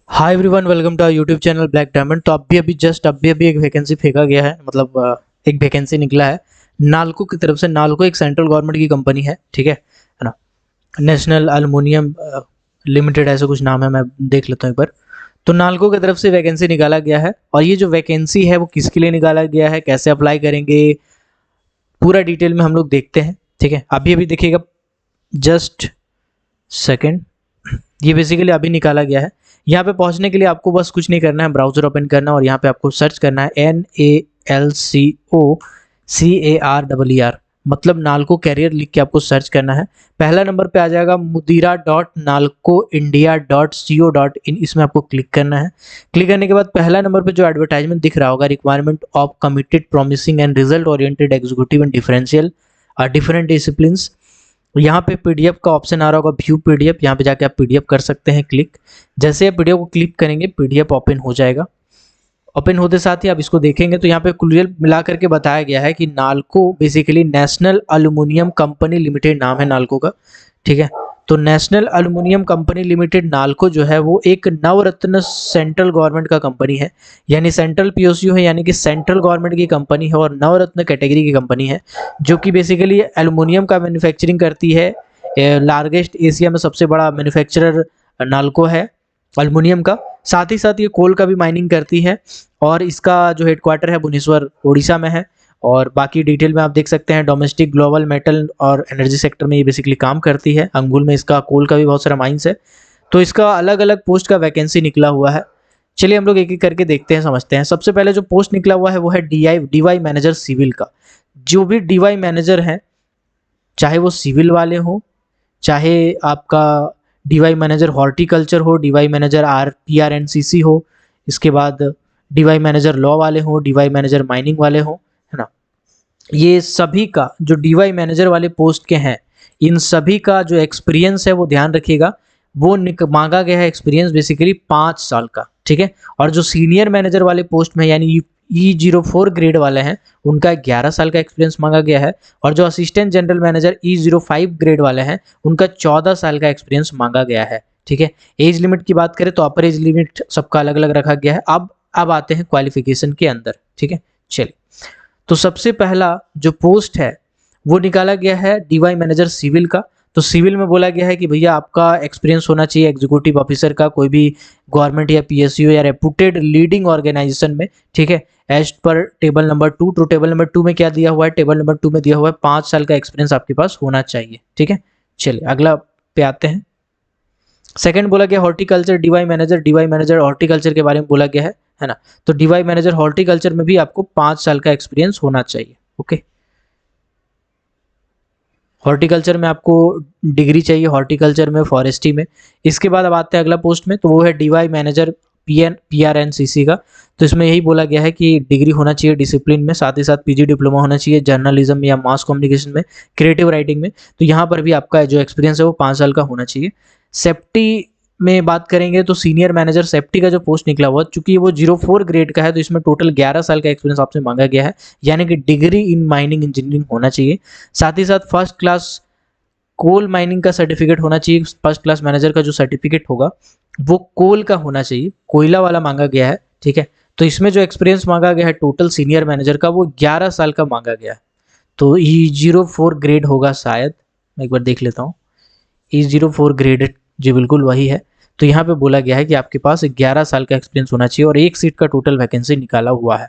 Hi everyone, welcome to our YouTube channel Black Diamond. तो अभी अभी एक वैकेंसी फेंका गया है, मतलब एक वैकेंसी निकला है नालको की तरफ से। नालको एक सेंट्रल गवर्नमेंट की कंपनी है, ठीक है ना। नेशनल एल्युमिनियम लिमिटेड ऐसा कुछ नाम है, मैं देख लेता हूँ एक बार। तो नालको की तरफ से वैकेंसी निकाला गया है, और ये जो वैकेंसी है वो किसके लिए निकाला गया है, कैसे अप्लाई करेंगे, पूरा डिटेल में हम लोग देखते हैं, ठीक है। अभी अभी देखिएगा, जस्ट सेकेंड। ये बेसिकली अभी निकाला गया है। यहाँ पे पहुंचने के लिए आपको बस कुछ नहीं करना है, ब्राउजर ओपन करना है और यहाँ पे आपको सर्च करना है NALCOCARER, मतलब नालको कैरियर लिख के आपको सर्च करना है। पहला नंबर पे आ जाएगा mudira.nalcoindia.co.in, इसमें आपको क्लिक करना है। क्लिक करने के बाद पहला नंबर पे जो एडवर्टाइजमेंट दिख रहा होगा, requirement of committed promising and result oriented executive in differential different disciplines. यहाँ पे पीडीएफ का ऑप्शन आ रहा होगा, व्यू पीडीएफ, यहाँ पे जाके आप पीडीएफ कर सकते हैं क्लिक। जैसे आप पीडीएफ को क्लिक करेंगे पीडीएफ ओपन हो जाएगा। ओपन होते साथ ही आप इसको देखेंगे तो यहाँ पे क्लियर मिला करके बताया गया है कि NALCO basically national aluminium company limited नाम है नालको का, ठीक है। तो national aluminium company limited NALCO जो है वो एक नवरत्न सेंट्रल गवर्नमेंट का कंपनी है, यानी सेंट्रल पीओसीयू है, यानी कि सेंट्रल गवर्नमेंट की कंपनी है और नवरत्न कैटेगरी की कंपनी है, जो कि बेसिकली एल्युमिनियम का मैन्युफैक्चरिंग करती है। लार्जेस्ट एशिया में सबसे बड़ा मैन्युफैक्चरर नालको है एल्युमिनियम का। साथ ही साथ ये कोल का भी माइनिंग करती है, और इसका जो हेडक्वार्टर है भुवनेश्वर उड़ीसा में है। और बाकी डिटेल में आप देख सकते हैं, डोमेस्टिक ग्लोबल मेटल और एनर्जी सेक्टर में ये बेसिकली काम करती है। अंगुल में इसका कोल का भी बहुत सारा माइंस है। तो इसका अलग अलग पोस्ट का वैकेंसी निकला हुआ है। चलिए हम लोग एक एक करके देखते हैं, समझते हैं। सबसे पहले जो पोस्ट निकला हुआ है वो है डीवाई मैनेजर सिविल का। जो भी डीवाई मैनेजर हैं, चाहे वो सिविल वाले हों, चाहे आपका डीवाई मैनेजर हॉर्टिकल्चर हो, डीवाई मैनेजर PRNCC हो, इसके बाद डीवाई मैनेजर लॉ वाले हों, डीवाई मैनेजर माइनिंग वाले हों, है ना। ये सभी का जो डीवाई मैनेजर वाले पोस्ट के हैं, इन सभी का जो एक्सपीरियंस है वो ध्यान रखिएगा। वो मांगा गया है एक्सपीरियंस बेसिकली 5 साल का, ठीक है। और जो सीनियर मैनेजर वाले पोस्ट में यानी E04 ग्रेड वाले हैं, उनका 11 साल का एक्सपीरियंस मांगा गया है। और जो assistant general manager E05 grade वाले हैं, उनका 14 साल का एक्सपीरियंस मांगा गया है, ठीक है। एज लिमिट की बात करें तो अपर एज लिमिट सबका अलग अलग रखा गया है। अब आते हैं क्वालिफिकेशन के अंदर, ठीक है। चलिए, तो सबसे पहला जो पोस्ट है वो निकाला गया है डीवाई मैनेजर सिविल का। तो सिविल में बोला गया है कि भैया आपका एक्सपीरियंस होना चाहिए एग्जीक्यूटिव ऑफिसर का, कोई भी गवर्नमेंट या पीएसयू या रेपुटेड लीडिंग ऑर्गेनाइजेशन में, ठीक है। As per table number 2। तो टेबल नंबर 2 में क्या दिया हुआ है, टेबल नंबर 2 में दिया हुआ है 5 साल का एक्सपीरियंस आपके पास होना चाहिए, ठीक है। चलिए अगला पे आते हैं। सेकंड बोला गया हॉर्टिकल्चर डीवाई मैनेजर हॉर्टिकल्चर के बारे में बोला गया है ना। तो डीवाई मैनेजर हॉर्टिकल्चर में भी आपको 5 साल का एक्सपीरियंस होना चाहिए, ओके। हॉर्टिकल्चर में आपको डिग्री चाहिए, हॉर्टिकल्चर में, फॉरेस्ट्री में। इसके बाद अब आते हैं अगला पोस्ट में, तो वो है डीवाई मैनेजर PRNCC का। तो इसमें यही बोला गया है कि डिग्री होना चाहिए डिसिप्लिन में, साथ ही साथ PG डिप्लोमा होना चाहिए जर्नलिज्म या मास कम्युनिकेशन में, क्रिएटिव राइटिंग में। तो यहाँ पर भी आपका जो एक्सपीरियंस है वो 5 साल का होना चाहिए। सेफ्टी में बात करेंगे तो सीनियर मैनेजर सेफ्टी का जो पोस्ट निकला हुआ, चूंकि वो 04 ग्रेड का है, तो इसमें टोटल 11 साल का एक्सपीरियंस आपसे मांगा गया है, यानी कि डिग्री इन माइनिंग इंजीनियरिंग होना चाहिए। साथ ही साथ फर्स्ट क्लास कोल माइनिंग का सर्टिफिकेट होना चाहिए। फर्स्ट क्लास मैनेजर का जो सर्टिफिकेट होगा वो कोल का होना चाहिए, कोयला वाला मांगा गया है, ठीक है। तो इसमें जो एक्सपीरियंस मांगा गया है टोटल सीनियर मैनेजर का, वो 11 साल का मांगा गया है। तो E04 ग्रेड होगा शायद, मैं एक बार देख लेता हूँ। E04 ग्रेड जी बिल्कुल वही है। तो यहाँ पे बोला गया है कि आपके पास 11 साल का एक्सपीरियंस होना चाहिए, और एक सीट का टोटल वैकेंसी निकाला हुआ है।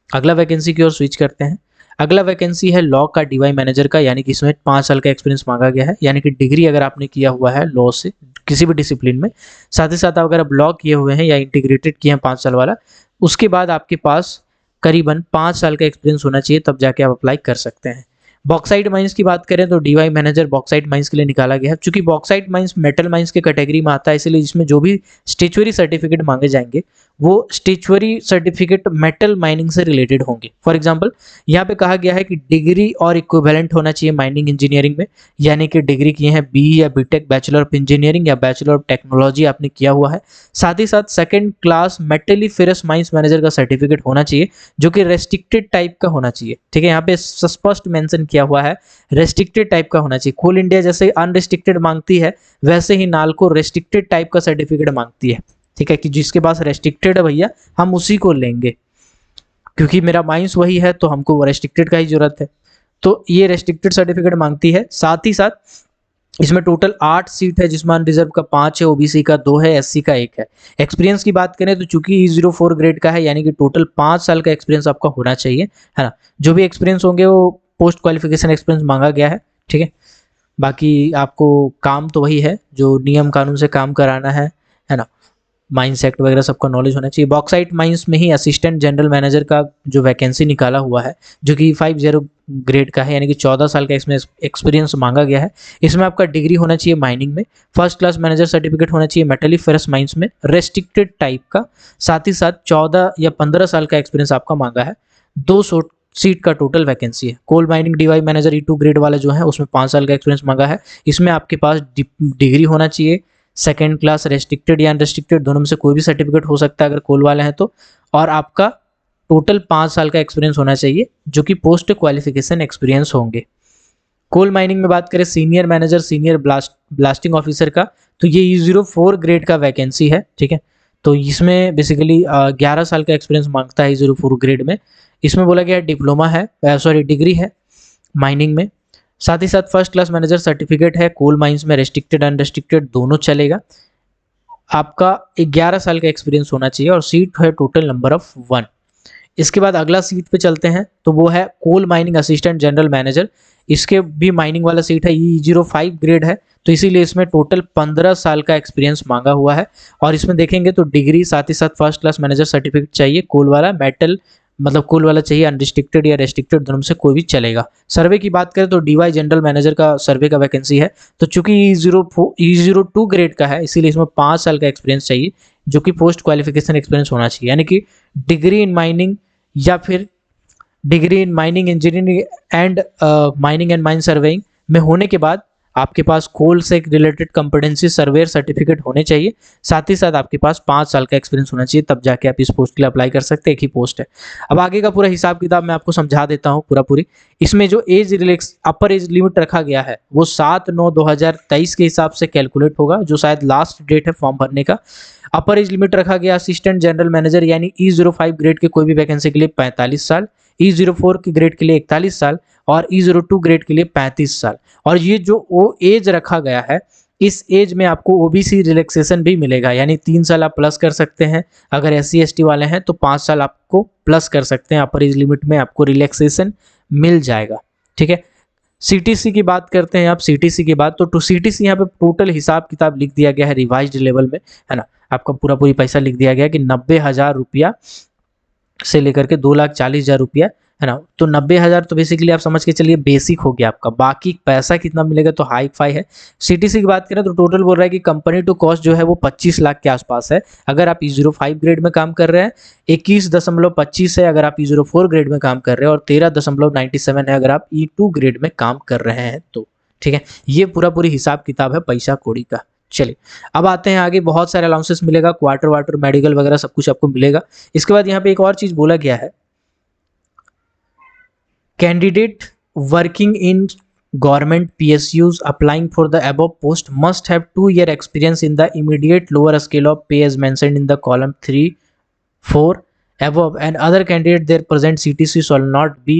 अगला वैकेंसी की ओर स्विच करते हैं। अगला वैकेंसी है लॉ का डीवाई मैनेजर का, यानी कि इसमें 5 साल का एक्सपीरियंस मांगा गया है, यानी कि डिग्री अगर आपने किया हुआ है लॉ से किसी भी डिसिप्लिन में, साथ ही साथ अगर आप लॉ किए हुए हैं या इंटीग्रेटेड किए हैं 5 साल वाला, उसके बाद आपके पास करीबन 5 साल का एक्सपीरियंस होना चाहिए, तब जाके आप अप्लाई कर सकते हैं। बॉक्साइट माइंस की बात करें तो डीवाई मैनेजर बॉक्साइट माइंस के लिए निकाला गया है। चूंकि बॉक्साइट माइंस मेटल माइंस के कैटेगरी में आता है, इसलिए इसमें जो भी स्टेचुअरी सर्टिफिकेट मांगे जाएंगे वो स्टेचुअरी सर्टिफिकेट मेटल माइनिंग से रिलेटेड होंगे। फॉर एग्जांपल यहाँ पे कहा गया है कि डिग्री और इक्विवेलेंट होना चाहिए माइनिंग इंजीनियरिंग में, यानी कि डिग्री किए हैं BE या BTech, बैचलर ऑफ इंजीनियरिंग या बैचलर ऑफ टेक्नोलॉजी आपने किया हुआ है। साथ ही साथ सेकेंड क्लास मेटेलिफेरस माइंस मैनेजर का सर्टिफिकेट होना चाहिए, जो कि रेस्ट्रिक्टेड टाइप का होना चाहिए, ठीक है। यहाँ पे स्पष्ट मेंशन किया हुआ है रेस्ट्रिक्टेड टाइप का होना चाहिए। कोल इंडिया जैसे अनरिस्ट्रिक्टेड मांगती है, वैसे ही नालको रेस्ट्रिक्टेड टाइप का सर्टिफिकेट मांगती है, ठीक है, कि जिसके पास रेस्ट्रिक्टेड है भैया हम उसी को लेंगे, क्योंकि मेरा माइंस वही है तो हमको वो रेस्ट्रिक्टेड का ही जरूरत है। तो ये रेस्ट्रिक्टेड सर्टिफिकेट मांगती है। साथ ही साथ इसमें टोटल 8 सीट है, जिसमें अनरिजर्व का 5 है, ओबीसी का 2 है, एससी का 1 है। एक्सपीरियंस की बात करें तो चूंकि E04 ग्रेड का है, यानी कि टोटल 5 साल का एक्सपीरियंस आपका होना चाहिए, है ना। जो भी एक्सपीरियंस होंगे वो पोस्ट क्वालिफिकेशन एक्सपीरियंस मांगा गया है, ठीक है। बाकी आपको काम तो वही है जो नियम कानून से काम कराना है ना। माइंस एक्ट वगैरह सबका नॉलेज होना चाहिए। बॉक्साइट माइंस में ही असिस्टेंट जनरल मैनेजर का जो वैकेंसी निकाला हुआ है, जो कि 50 ग्रेड का है, यानी कि 14 साल का इसमें एक्सपीरियंस मांगा गया है। इसमें आपका डिग्री होना चाहिए माइनिंग में, फर्स्ट क्लास मैनेजर सर्टिफिकेट होना चाहिए मेटलिफेरस माइंस में रेस्ट्रिक्टेड टाइप का, साथ ही साथ 14 या 15 साल का एक्सपीरियंस आपका मांगा है। 200 सीट का टोटल वैकेंसी है। Coal mining DY manager E2 grade वाला जो है उसमें 5 साल का एक्सपीरियंस मांगा है। इसमें आपके पास डिग्री होना चाहिए, सेकेंड क्लास रेस्ट्रिक्टेड या अनरेस्ट्रिक्टेड दोनों में से कोई भी सर्टिफिकेट हो सकता है अगर कोल वाले हैं तो, और आपका टोटल 5 साल का एक्सपीरियंस होना चाहिए जो कि पोस्ट क्वालिफिकेशन एक्सपीरियंस होंगे। कोल माइनिंग में बात करें senior manager senior blasting officer का, तो ये E04 ग्रेड का वैकेंसी है, ठीक है। तो इसमें बेसिकली 11 साल का एक्सपीरियंस मांगता है E04 ग्रेड में। इसमें बोला गया डिप्लोमा है, सॉरी डिग्री है माइनिंग में। साथ ही साथ फर्स्ट क्लास मैनेजर सर्टिफिकेट है, कोल माइंस में रेस्ट्रिक्टेड अनरेस्ट्रिक्टेड दोनों चलेगा। आपका 11 साल का एक्सपीरियंस होना चाहिए और सीट है टोटल नंबर ऑफ 1। इसके बाद अगला सीट पे चलते हैं, तो वो है coal mining assistant general manager. इसके भी माइनिंग वाला सीट है, E05 ग्रेड है, तो इसीलिए इसमें टोटल 15 साल का एक्सपीरियंस मांगा हुआ है। और इसमें देखेंगे तो डिग्री साथ ही साथ फर्स्ट क्लास मैनेजर सर्टिफिकेट चाहिए, कोल वाला मेटल मतलब कोल वाला चाहिए, अनरिस्ट्रिक्टेड या रेस्ट्रिक्टेड दोनों में से कोई भी चलेगा। सर्वे की बात करें तो डीवाई जनरल मैनेजर का सर्वे का वैकेंसी है, तो चूंकि E02 ग्रेड का है इसीलिए इसमें 5 साल का एक्सपीरियंस चाहिए, जो कि पोस्ट क्वालिफिकेशन एक्सपीरियंस होना चाहिए, यानी कि डिग्री इन माइनिंग या फिर degree in mining engineering and mining and mine surveying में होने के बाद आपके पास कोल से रिलेटेड कंपिटेंसी सर्वेयर सर्टिफिकेट होने चाहिए। साथ ही साथ आपके पास 5 साल का एक्सपीरियंस होना चाहिए, तब जाके आप इस पोस्ट के लिए अप्लाई कर सकते हैं। एक ही पोस्ट है। अब आगे का पूरा हिसाब किताब मैं आपको समझा देता हूँ पूरा पूरी। इसमें जो age relax upper age limit रखा गया है वो 7/9/2023 के हिसाब से कैलकुलेट होगा, जो शायद लास्ट डेट है फॉर्म भरने का। अपर एज लिमिट रखा गया असिस्टेंट जनरल मैनेजर यानी E05 ग्रेड के कोई भी वैकेंसी के लिए 45 साल, E04 के ग्रेड के लिए 41 साल और E02 ग्रेड के लिए 35 साल। और ये जो वो एज रखा गया है, इस एज में आपको ओबीसी रिलैक्सेशन भी मिलेगा, यानी 3 साल आप प्लस कर सकते हैं। अगर SC/ST वाले हैं तो 5 साल आपको प्लस कर सकते हैं, अपर एज लिमिट में आपको रिलैक्सेशन मिल जाएगा, ठीक है। CTC की बात करते हैं आप, CTC की बात तो CTC यहाँ पे टोटल हिसाब किताब लिख दिया गया है रिवाइज्ड लेवल में, है ना। आपका पूरा पूरी पैसा लिख दिया गया है कि 90,000 रुपया से लेकर के 2,40,000 रुपया, है ना। तो 90,000 तो बेसिकली आप समझ के चलिए बेसिक हो गया आपका, बाकी पैसा कितना मिलेगा तो हाई फाई है। CTC की बात करें तो टोटल बोल रहा है कि कंपनी टू कॉस्ट जो है वो 25 लाख के आसपास है अगर आप E05 ग्रेड में काम कर रहे हैं, 21.25 है अगर आप E04 ग्रेड में काम कर रहे हैं, और 13.97 है अगर आप E2 ग्रेड में काम कर रहे हैं तो, ठीक है। ये पूरा पूरी हिसाब किताब है पैसा कौड़ी का। चलिए अब आते हैं आगे, बहुत सारे अलाउंसेस मिलेगा, क्वार्टर वाटर मेडिकल वगैरह सब कुछ आपको मिलेगा। इसके बाद यहाँ पे एक और चीज बोला गया है, candidate working in government PSUs applying for the above post must have 2-year experience in the immediate lower scale of pay as mentioned in the column 3, 4 above, and other candidate their present CTC shall not be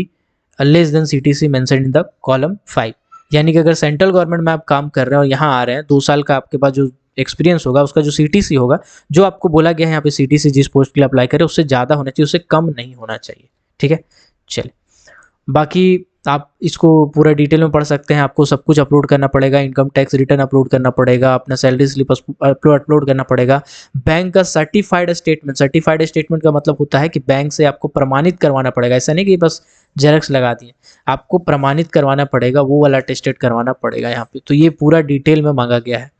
less than CTC mentioned in the column 5। यानी कि अगर central government में आप काम कर रहे हैं और यहाँ आ रहे हैं, 2 साल का आपके पास जो एक्सपीरियंस होगा उसका जो CTC होगा, जो आपको बोला गया है यहाँ पे CTC जिस पोस्ट के लिए अप्लाई करें उससे ज़्यादा होना चाहिए, उससे कम नहीं होना चाहिए, ठीक है। चलिए बाकी आप इसको पूरा डिटेल में पढ़ सकते हैं। आपको सब कुछ अपलोड करना पड़ेगा, इनकम टैक्स रिटर्न अपलोड करना पड़ेगा, अपना सैलरी स्लिप अपलोड करना पड़ेगा, बैंक का सर्टिफाइड स्टेटमेंट का मतलब होता है कि बैंक से आपको प्रमाणित करवाना पड़ेगा, ऐसा नहीं कि बस जेरॉक्स लगा दिए, आपको प्रमाणित करवाना पड़ेगा, वो वाला अटेस्टेड करवाना पड़ेगा यहाँ पे। तो ये पूरा डिटेल में मांगा गया है।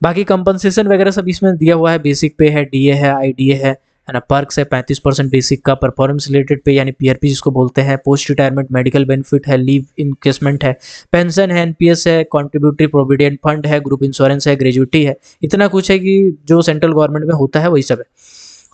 बाकी कंपनसेशन वगैरह सब इसमें दिया हुआ है, बेसिक पे है, DA है, IDA है ना, पर्क्स है 35% बेसिक का, परफॉर्मेंस रिलेटेड पे यानी PRP जिसको बोलते हैं, पोस्ट रिटायरमेंट मेडिकल बेनिफिट है, लीव इंकेसमेंट है, पेंशन है, NPS है, कॉन्ट्रीब्यूटरी प्रोविडेंट फंड है, ग्रुप इंश्योरेंस है, ग्रेजुइटी है। इतना कुछ है कि जो सेंट्रल गवर्नमेंट में होता है वही सब है।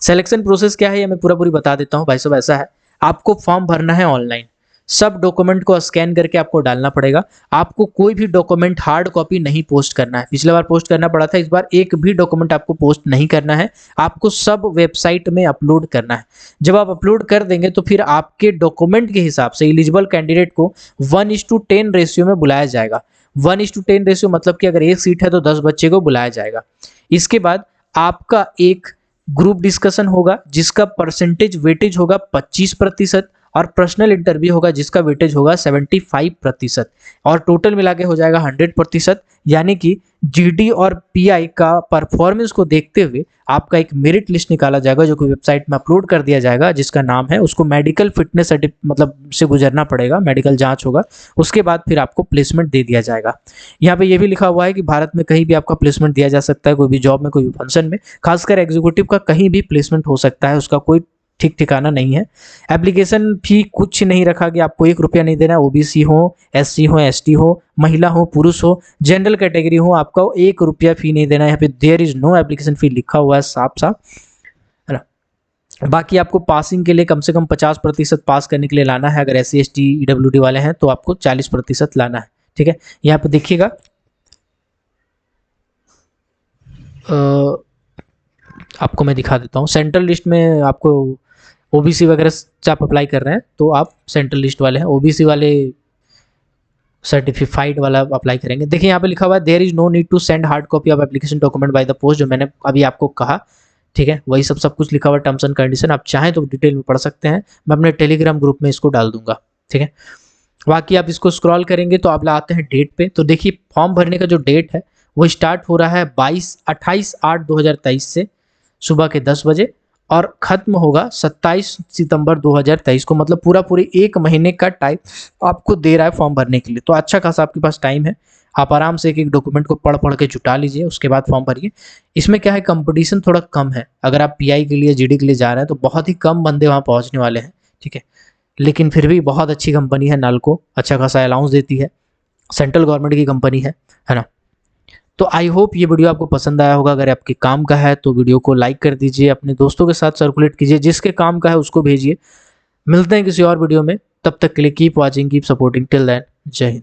सिलेक्शन प्रोसेस क्या है ये मैं पूरा पूरी बता देता हूँ भाई साहब। ऐसा है, आपको फॉर्म भरना है ऑनलाइन, सब डॉक्यूमेंट को स्कैन करके आपको डालना पड़ेगा। आपको कोई भी डॉक्यूमेंट हार्ड कॉपी नहीं पोस्ट करना है। पिछले बार पोस्ट करना पड़ा था, इस बार एक भी डॉक्यूमेंट आपको पोस्ट नहीं करना है, आपको सब वेबसाइट में अपलोड करना है। जब आप अपलोड कर देंगे तो फिर आपके डॉक्यूमेंट के हिसाब से एलिजिबल कैंडिडेट को 1:10 रेशियो में बुलाया जाएगा। 1:10 रेशियो मतलब कि अगर एक सीट है तो 10 बच्चे को बुलाया जाएगा। इसके बाद आपका एक ग्रुप डिस्कशन होगा जिसका परसेंटेज वेटेज होगा 25% और पर्सनल इंटरव्यू होगा जिसका वेटेज होगा 75% और टोटल मिला के हो जाएगा 100%। यानी कि जीडी और पीआई का परफॉर्मेंस को देखते हुए आपका एक मेरिट लिस्ट निकाला जाएगा जो कि वेबसाइट में अपलोड कर दिया जाएगा, जिसका नाम है, उसको मेडिकल फिटनेस मतलब से गुजरना पड़ेगा, मेडिकल जांच होगा, उसके बाद फिर आपको प्लेसमेंट दे दिया जाएगा। यहाँ पे ये भी लिखा हुआ है कि भारत में कहीं भी आपका प्लेसमेंट दिया जा सकता है, कोई भी जॉब में, कोई भी फंक्शन में, खासकर एग्जीक्यूटिव का कहीं भी प्लेसमेंट हो सकता है, उसका कोई ठीक ठिकाना नहीं है। एप्लीकेशन फी कुछ नहीं रखा गया, आपको 1 रुपया नहीं देना है। ओबीसी हो, एससी हो, एसटी हो, महिला हो, पुरुष हो, जनरल कैटेगरी हो, आपको 1 रुपया फी नहीं देना है। यहाँ पे there is no application fee लिखा हुआ है साफ साफ, है ना। बाकी आपको पासिंग के लिए कम से कम 50% पास करने के लिए लाना है। अगर SC ST EWD वाले हैं तो आपको 40% लाना है, ठीक है। यहाँ पे देखिएगा आपको मैं दिखा देता हूँ। सेंट्रल लिस्ट में आपको ओबीसी वगैरह से आप अप्लाई कर रहे हैं तो आप सेंट्रल लिस्ट वाले हैं, ओबीसी वाले सर्टिफाइड वाला अप्लाई करेंगे। देखिए यहाँ पे लिखा हुआ है there is no need to send hard copy of application document by the post, जो मैंने अभी आपको कहा, ठीक है। वही सब कुछ लिखा हुआ है, टर्म्स एंड कंडीशन, आप चाहें तो डिटेल में पढ़ सकते हैं, मैं अपने टेलीग्राम ग्रुप में इसको डाल दूंगा, ठीक है। बाकी आप इसको स्क्रॉल करेंगे तो आप आते हैं डेट पे, तो देखिए फॉर्म भरने का जो डेट है वो स्टार्ट हो रहा है 28/8/2023 से सुबह के 10 बजे और खत्म होगा 27 सितंबर 2023 को। मतलब पूरी 1 महीने का टाइम आपको दे रहा है फॉर्म भरने के लिए। तो अच्छा खासा आपके पास टाइम है, आप आराम से एक एक डॉक्यूमेंट को पढ़ के जुटा लीजिए, उसके बाद फॉर्म भरिए। इसमें क्या है, कंपटीशन थोड़ा कम है। अगर आप पीआई के लिए, जीडी के लिए जा रहे हैं तो बहुत ही कम बंदे वहाँ पहुँचने वाले हैं, ठीक है। लेकिन फिर भी बहुत अच्छी कंपनी है नालको, अच्छा खासा अलाउंस देती है, सेंट्रल गवर्नमेंट की कंपनी है ना। तो आई होप ये वीडियो आपको पसंद आया होगा। अगर आपके काम का है तो वीडियो को लाइक कर दीजिए, अपने दोस्तों के साथ सर्कुलेट कीजिए, जिसके काम का है उसको भेजिए। मिलते हैं किसी और वीडियो में, तब तक के लिए keep watching, keep supporting, till then जय हिंद।